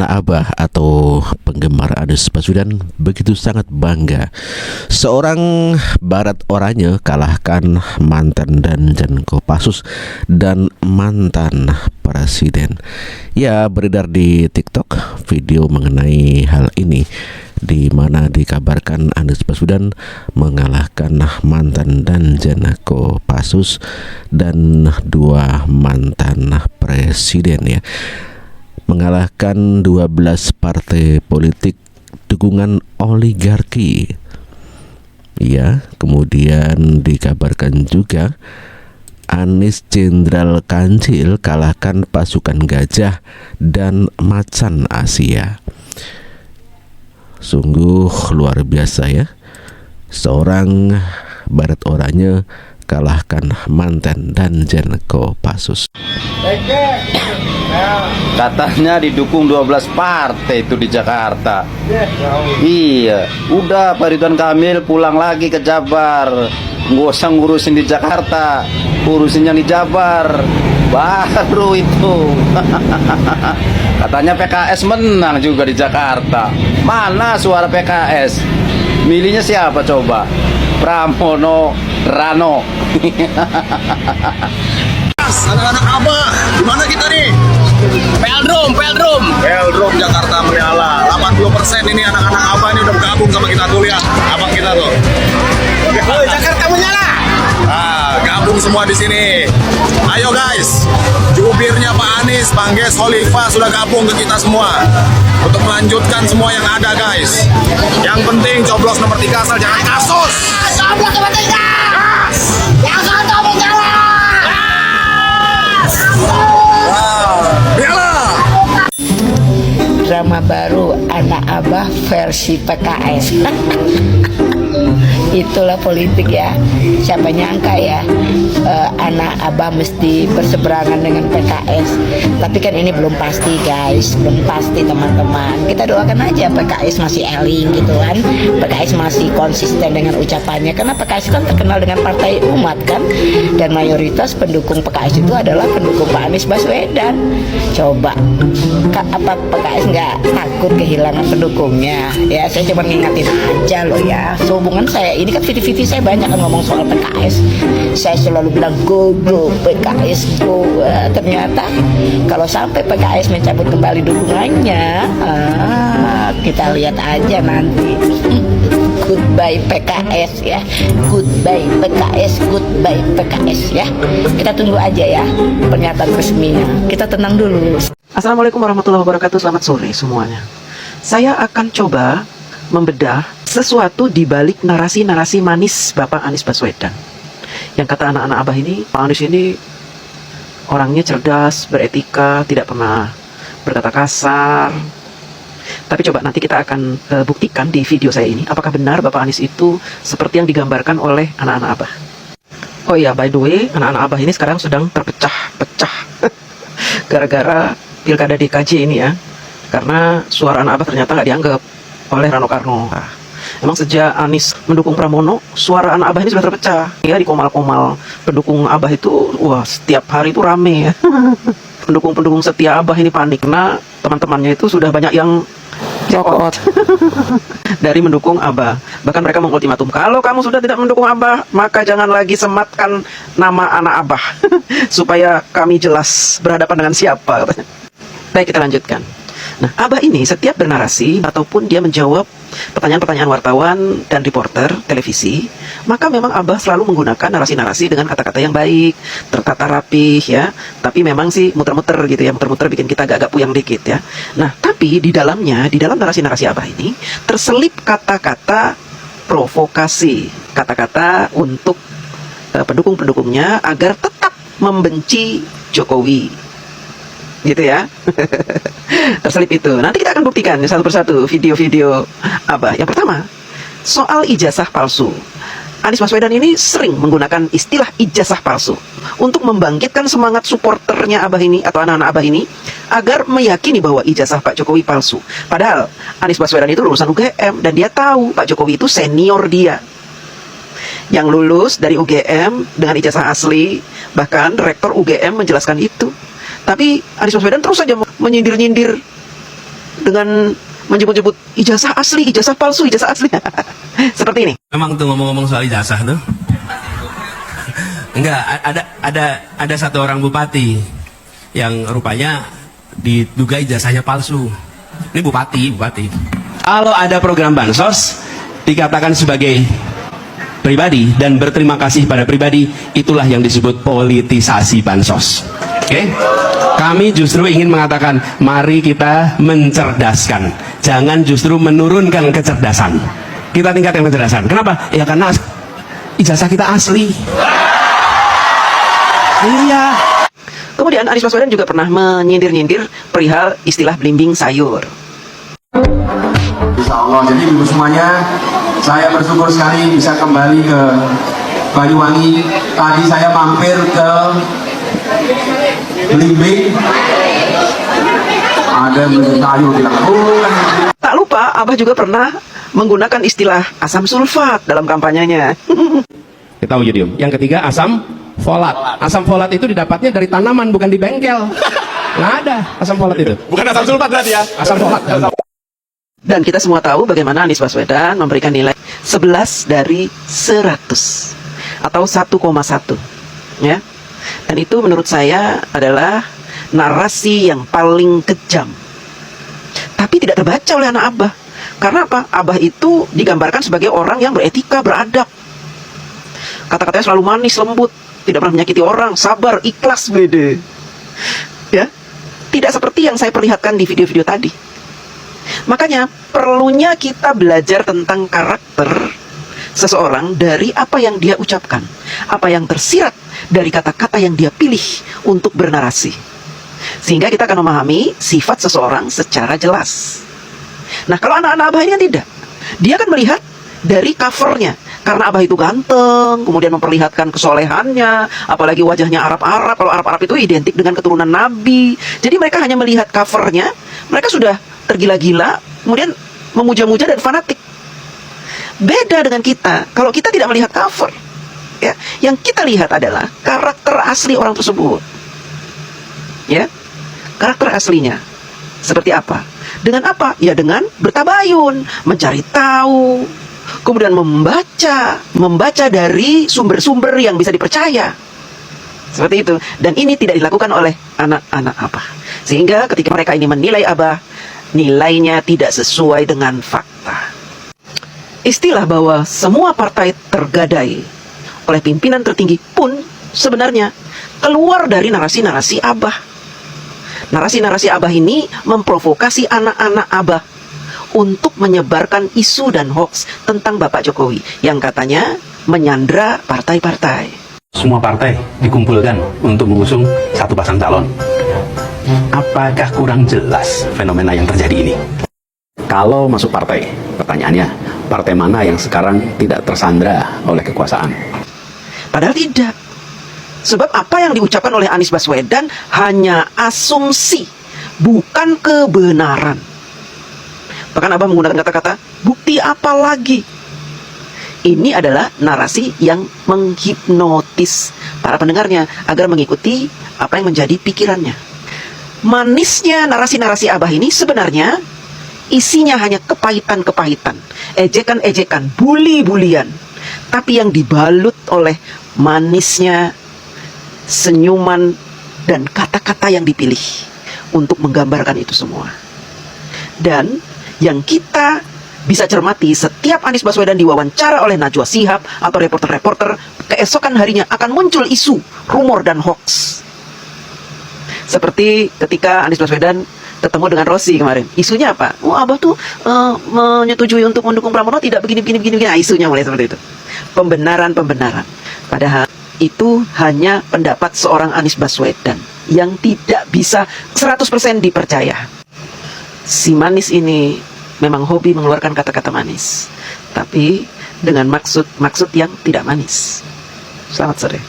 anak-anak Abah atau penggemar Anies Baswedan begitu sangat bangga. Seorang Barat Oranye kalahkan mantan Danjen Kopassus dan mantan presiden. Ya, beredar di TikTok video mengenai hal ini, di mana dikabarkan Anies Baswedan mengalahkan mantan Danjen Kopassus dan dua mantan presiden, ya, mengalahkan 12 partai politik dukungan oligarki. Ya, kemudian dikabarkan juga Anies Jenderal Kancil kalahkan pasukan gajah dan macan Asia. Sungguh luar biasa, ya. Seorang Barat Oranye kalahkan mantan Danjen Kopassus. Katanya didukung 12 partai itu di Jakarta. Iya, udah Pak Ridwan Kamil pulang lagi ke Jabar. Nggak usah ngurusin di Jakarta, urusin yang di Jabar. Baru itu. Katanya PKS menang juga di Jakarta. Mana suara PKS? Milihnya siapa coba? Pramono Rano. Anak-anak Abah, gimana kita nih? Peldrum Jakarta menyala. 80% ini anak-anak Abah ini udah bergabung sama kita tuh, lihat abang kita tuh. Jakarta menyala. Nah, gabung semua di sini. Ayo guys, jubirnya Pak Anies, Bang Ges, Khalifah sudah gabung ke kita semua untuk melanjutkan semua yang ada, guys. Yang penting coblos nomor 3 asal jangan kasus. Coblos nomor 3. Jakarta menyala. Drama baru anak Abah versi PKS. Itulah politik, ya. Siapa nyangka ya anak Abah mesti berseberangan dengan PKS. Tapi kan ini belum pasti, guys. Belum pasti, teman-teman. Kita doakan aja PKS masih eling gitu kan. PKS masih konsisten dengan ucapannya. Karena PKS kan terkenal dengan partai umat kan. Dan mayoritas pendukung PKS itu adalah pendukung Pak Anies Baswedan. Coba apa PKS nggak takut kehilangan pendukungnya? Ya, saya cuma ngingatin aja loh, ya. Sehubungan saya ini kan video-video saya banyak kan ngomong soal PKS. Saya selalu bilang go PKS go. Ternyata kalau sampai PKS mencabut kembali dukungannya, kita lihat aja nanti. Goodbye PKS, ya. Goodbye PKS, goodbye PKS, ya. Kita tunggu aja ya pernyataan resminya. Kita tenang dulu. Assalamualaikum warahmatullahi wabarakatuh. Selamat sore semuanya. Saya akan coba membedah sesuatu di balik narasi-narasi manis Bapak Anies Baswedan. Yang kata anak-anak Abah ini, Pak Anies ini orangnya cerdas, beretika, tidak pernah berkata kasar. Tapi coba nanti kita akan buktikan di video saya ini, apakah benar Bapak Anies itu seperti yang digambarkan oleh anak-anak Abah. Oh iya, by the way, anak-anak Abah ini sekarang sedang terpecah-pecah gara-gara pilkada DKJ ini, ya. Karena suara anak Abah ternyata nggak dianggap oleh Rano Karno. Emang sejak Anies mendukung Pramono, suara anak Abah ini sudah terpecah. Ya, di komal-komal pendukung Abah itu, wah, setiap hari itu rame, ya. Pendukung-pendukung setia Abah ini panik karena teman-temannya itu sudah banyak yang copot dari mendukung Abah. Bahkan mereka mengultimatum, kalau kamu sudah tidak mendukung Abah, maka jangan lagi sematkan nama anak Abah supaya kami jelas berhadapan dengan siapa, katanya. Baik, kita lanjutkan. Nah, Abah ini setiap bernarasi ataupun dia menjawab pertanyaan-pertanyaan wartawan dan reporter televisi, maka memang Abah selalu menggunakan narasi-narasi dengan kata-kata yang baik, tertata rapih, ya. Tapi memang sih muter-muter gitu, ya, muter-muter bikin kita agak-agak puyeng dikit, ya. Nah, tapi di dalamnya, di dalam narasi-narasi Abah ini terselip kata-kata provokasi, kata-kata untuk pendukung-pendukungnya agar tetap membenci Jokowi. Gitu, ya. Terselip itu. Nanti kita akan buktikan satu persatu video-video Abah. Yang pertama, soal ijazah palsu. Anies Baswedan ini sering menggunakan istilah ijazah palsu untuk membangkitkan semangat supporternya Abah ini atau anak-anak Abah ini agar meyakini bahwa ijazah Pak Jokowi palsu. Padahal Anies Baswedan itu lulusan UGM dan dia tahu Pak Jokowi itu senior dia, yang lulus dari UGM dengan ijazah asli. Bahkan rektor UGM menjelaskan itu. Tapi Anies Baswedan terus saja menyindir-nyindir dengan menyebut-nyebut ijazah asli, ijazah palsu, ijazah asli. Seperti ini. Memang tuh ngomong-ngomong soal ijazah tuh. Enggak, ada satu orang bupati yang rupanya diduga ijazahnya palsu. Ini bupati. Kalau ada program bansos dikatakan sebagai pribadi dan berterima kasih pada pribadi, itulah yang disebut politisasi bansos. Oke? Kami justru ingin mengatakan, mari kita mencerdaskan, jangan justru menurunkan kecerdasan. Kita tingkatkan kecerdasan. Kenapa? Ya karena ijazah kita asli. Iya. Kemudian Anies Baswedan juga pernah menyindir-nyindir perihal istilah belimbing sayur. Insya Allah, jadi ibu semuanya, saya bersyukur sekali bisa kembali ke Banyuwangi. Tadi saya mampir ke Belimbing, ada sayur bilang, Tak lupa, Abah juga pernah menggunakan istilah asam sulfat dalam kampanyenya. kita yodium. Yang ketiga asam folat. Asam folat itu didapatnya dari tanaman, bukan di bengkel. Nggak ada asam folat itu. Bukan asam sulfat berarti ya. Asam folat. Dan kita semua tahu bagaimana Anies Baswedan memberikan nilai 11 dari 100 atau 1,1, ya. Dan itu menurut saya adalah narasi yang paling kejam, tapi tidak terbaca oleh anak Abah. Karena apa? Abah itu digambarkan sebagai orang yang beretika, beradab. Kata-katanya selalu manis, lembut, tidak pernah menyakiti orang, sabar, ikhlas, beda. Ya, tidak seperti yang saya perlihatkan di video-video tadi. Makanya perlunya kita belajar tentang karakter seseorang dari apa yang dia ucapkan, apa yang tersirat dari kata-kata yang dia pilih untuk bernarasi, sehingga kita akan memahami sifat seseorang secara jelas. Nah, kalau anak-anak Abah ini kan tidak. Dia akan melihat dari covernya, karena Abah itu ganteng, kemudian memperlihatkan kesolehannya, apalagi wajahnya Arab-Arab. Kalau Arab-Arab itu identik dengan keturunan Nabi. Jadi mereka hanya melihat covernya, mereka sudah tergila-gila, kemudian memuja-muja dan fanatik. Beda dengan kita. Kalau kita tidak melihat cover, ya, yang kita lihat adalah karakter asli orang tersebut. Ya, karakter aslinya seperti apa? Dengan apa? Ya dengan bertabayun, mencari tahu, kemudian membaca dari sumber-sumber yang bisa dipercaya. Seperti itu. Dan ini tidak dilakukan oleh anak-anak Abah. Sehingga ketika mereka ini menilai Abah, nilainya tidak sesuai dengan fakta. Istilah bahwa semua partai tergadai oleh pimpinan tertinggi pun sebenarnya keluar dari narasi-narasi Abah. Narasi-narasi Abah ini memprovokasi anak-anak Abah untuk menyebarkan isu dan hoaks tentang Bapak Jokowi yang katanya menyandra partai-partai. Semua partai dikumpulkan untuk mengusung satu pasang calon. Apakah kurang jelas fenomena yang terjadi ini? Kalau masuk partai, pertanyaannya, partai mana yang sekarang tidak tersandra oleh kekuasaan? Padahal tidak. Sebab apa yang diucapkan oleh Anies Baswedan hanya asumsi, bukan kebenaran. Bahkan Abah menggunakan kata-kata, bukti apa lagi? Ini adalah narasi yang menghipnotis para pendengarnya agar mengikuti apa yang menjadi pikirannya. Manisnya narasi-narasi Abah ini sebenarnya isinya hanya kepahitan-kepahitan, ejekan-ejekan, buli-bulian. Tapi yang dibalut oleh manisnya senyuman dan kata-kata yang dipilih untuk menggambarkan itu semua. Dan yang kita bisa cermati, setiap Anies Baswedan diwawancara oleh Najwa Shihab atau reporter-reporter, keesokan harinya akan muncul isu, rumor, dan hoax. Seperti ketika Anies Baswedan ketemu dengan Rosi kemarin. Isunya apa? Oh, Abah tuh menyetujui untuk mendukung Pramono, tidak begini. Nah, isunya mulai seperti itu. Pembenaran. Padahal itu hanya pendapat seorang Anies Baswedan yang tidak bisa 100% dipercaya. Si manis ini memang hobi mengeluarkan kata-kata manis, tapi dengan maksud yang tidak manis. Selamat sore.